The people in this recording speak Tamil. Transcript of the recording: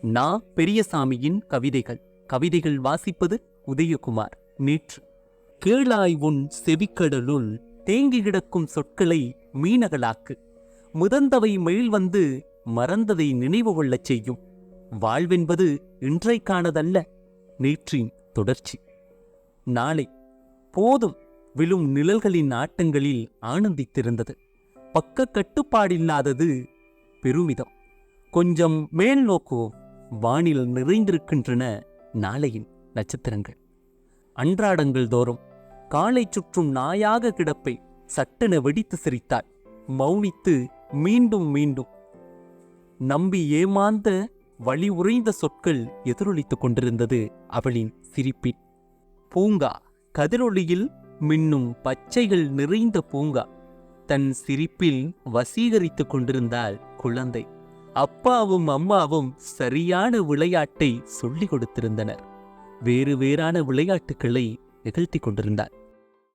நா. பெரியசாமியின் கவிதைகள் வாசிப்பது உதயகுமார். நேற்று கேளாய் உன் செவிக்கடலுள் தேங்கி கிடக்கும் சொற்களை மீனகலாக்கு. முதந்தவை மேல் வந்து மறந்ததை நினைவு கொள்ளச் செய்யும். வாழ்வென்பது இன்றைக்கானதல்ல, நேற்றின் தொடர்ச்சி. நாளை போதும் விழும் நிழல்களின் ஆட்டங்களில் ஆனந்தித்திருந்தது. பக்க கட்டுப்பாடில்லாதது பெருமிதம். கொஞ்சம் மேல் நோக்குவோம். வானில் நிறைந்திருக்கின்றன நாளையின் நட்சத்திரங்கள். அன்றாடங்கள் தோறும் காலை சுற்றும் நாயாக கிடப்பை சட்டென வெடித்து சிரித்தாள். மௌனித்து மீண்டும் மீண்டும் நம்பி ஏமாந்த வழி உறைந்த சொற்கள் எதிரொலித்துக் கொண்டிருந்தது அவளின் சிரிப்பில். பூங்கா, கதிரொளியில் மின்னும் பச்சைகள் நிறைந்த பூங்கா. தன் சிரிப்பில் வசீகரித்துக் கொண்டிருந்தாள் குழந்தை. அப்பாவும் அம்மாவும் சரியான விளையாட்டை சொல்லிக் கொடுத்திருந்தனர். வேறு வேறான விளையாட்டுக்களை நிகழ்த்தி கொண்டிருந்தார்.